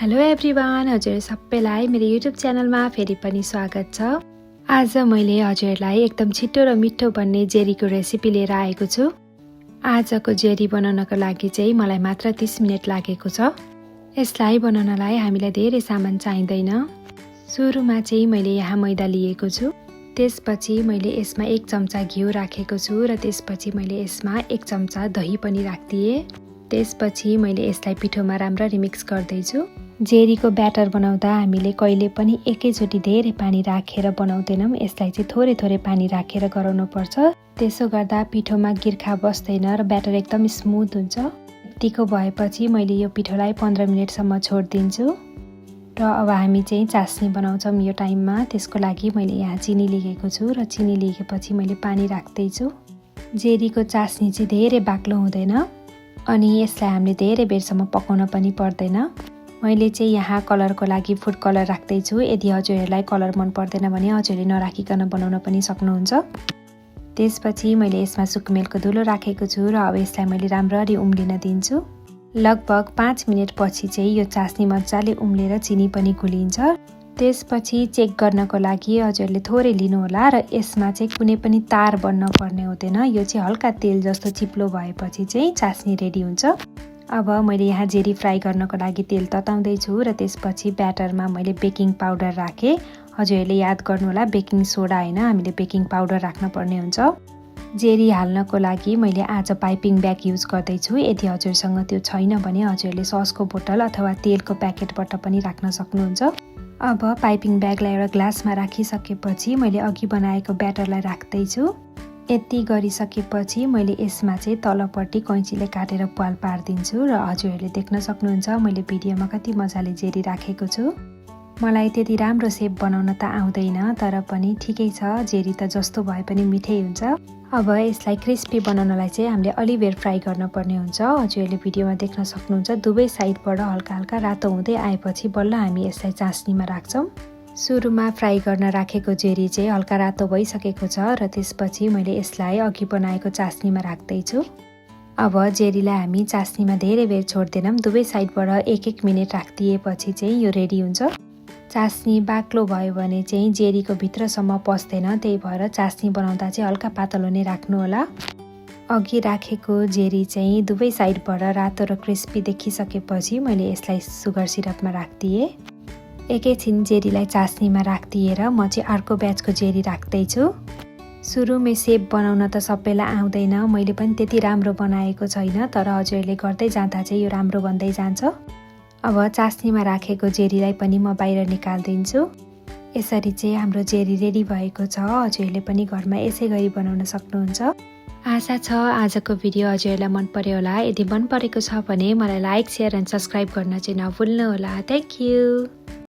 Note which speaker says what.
Speaker 1: Hello everyone, हजुर सबैलाई मेरो युट्युब च्यानलमा फेरि पनि स्वागत छ। आज मैले हजुरलाई एकदम छिटो र मिठो बन्ने जेरीको रेसिपी लिएर आएको छु। आजको जेरी बनाउनको लागि चाहिँ मलाई मात्र 30 मिनेट लागेको छ। यसलाई बनाउनलाई हामीलाई धेरै सामान चाहिँदैन। सुरुमा चाहिँ मैले यहाँ मैदा लिएको छु। त्यसपछि मैले यसमा 1 चम्चा घिउ राखेको छु र त्यसपछि मैले यसमा 1 चम्चा दही पनि राख्दिए। त्यसपछि मैले यसलाई पिठोमा राम्ररी मिक्स गर्दैछु। जेरीको ब्याटर बनाउँदा हामीले कहिले पनि एकैचोटि धेरै पानी राखेर बनाउँदैनौँ। यसलाई चाहिँ थोरै थोरै पानी राखेर गराउनु पर्छ। त्यसो गर्दा पिठोमा गिर्खा बस्दैन र ब्याटर एकदम स्मुथ हुन्छ। यतिको भएपछि मैले यो पिठोलाई 15 मिनेटसम्म छोडिदिन्छु। र अब हामी चाहिँ चास्नी बनाउँछौँ यो टाइममा। त्यसको लागि मैले यहाँ चिनी लिएको छु र चिनी लिएपछि मैले पानी राख्दैछु। जेरीको चास्नी चाहिँ धेरै बाक्लो हुँदैन अनि यसलाई हामीले धेरै बेरसम्म पकाउन पनि पर्दैन। मैले चाहिँ यहाँ कलरको लागि फुड कलर राख्दैछु। यदि हजुरहरूलाई कलर मन पर्दैन भने हजुरले नराखिकन बनाउन पनि सक्नुहुन्छ। त्यसपछि मैले यसमा सुकुमेलको धुलो राखेको छु र अब यसलाई मैले राम्ररी उम्लिन दिन्छु। लगभग 5 मिनेट पछि चाहिँ यो चास्नी मजाले उम्लेर चिनी पनि घुलिन्छ। त्यसपछि चेक गर्नको लागि हजुरले थोरै लिनुहोला र यसमा चाहिँ कुनै पनि तार बन्न पर्ने हुँदैन। यो चाहिँ हल्का तेल जस्तो चिप्लो भएपछि चाहिँ चास्नी रेडी हुन्छ। अब मैले यहाँ जेरी फ्राई गर्नको लागि तेल तताउँदैछु र त्यसपछि ब्याटरमा मैले बेकिङ पाउडर राखेँ। हजुरहरूले याद गर्नुहोला, बेकिङ सोडा होइन, हामीले बेकिङ पाउडर राख्न पर्ने हुन्छ। जेरी हाल्नको लागि मैले आज पाइपिङ ब्याग युज गर्दैछु। यदि हजुरसँग त्यो छैन भने हजुरहरूले ससको बोतल अथवा तेलको प्याकेटबाट पनि राख्न सक्नुहुन्छ। अब पाइपिङ ब्यागलाई एउटा ग्लासमा राखिसकेपछि मैले अघि बनाएको ब्याटरलाई राख्दैछु। यति गरिसकेपछि मैले यसमा चाहिँ तलपट्टि कैँचीले काटेर पाल पारिदिन्छु र हजुरहरूले देख्न सक्नुहुन्छ मैले भिडियोमा कति मजाले जेरी राखेको छु। मलाई त्यति राम्रो सेप बनाउन त आउँदैन, तर पनि ठिकै छ। जेरी त जस्तो भए पनि मिठै हुन्छ। अब यसलाई क्रिस्पी बनाउनलाई चाहिँ हामीले अलि बेर फ्राई गर्नुपर्ने हुन्छ। हजुरहरूले भिडियोमा देख्न सक्नुहुन्छ दुवै साइडबाट हल्का हल्का रातो हुँदै आएपछि बल्ल हामी यसलाई चास्नीमा राख्छौँ। सुरुमा फ्राई गर्न राखेको जेरी चाहिँ हल्का रातो भइसकेको छ र त्यसपछि मैले यसलाई अघि बनाएको चास्नीमा राख्दैछु। अब जेरीलाई हामी चास्नीमा धेरै बेर छोड्दैनौँ। दुवै साइडबाट 1-1 मिनेट राखिदिएपछि चाहिँ यो रेडी हुन्छ। चास्नी बाक्लो भयो भने चाहिँ जेरीको भित्रसम्म पस्दैन, त्यही भएर चास्नी बनाउँदा चाहिँ हल्का पातलो नै राख्नु होला। अघि राखेको जेरी चाहिँ दुवै साइडबाट रातो र क्रिस्पी देखिसकेपछि मैले यसलाई सुगर सिरपमा राखिदिएँ। एकैछिन जेरीलाई चास्नीमा राखिदिएर म चाहिँ अर्को ब्याचको जेरी राख्दैछु। सुरुमै सेप बनाउन त सबैलाई आउँदैन, मैले पनि त्यति राम्रो बनाएको छैन, तर हजुरहरूले गर्दै जाँदा चाहिँ यो राम्रो बन्दै जान्छ। अब चास्नीमा राखेको जेरीलाई पनि म बाहिर निकाल्दिन्छु। यसरी चाहिँ हाम्रो जेरी रेडी भएको छ। हजुरहरूले पनि घरमा यसै गरी बनाउन सक्नुहुन्छ। आशा छ आजको भिडियो हजुरहरूलाई मन पर्यो होला। यदि मन परेको छ भने मलाई लाइक, सेयर एन्ड सब्सक्राइब गर्न चाहिँ नभुल्नु होला। Thank you.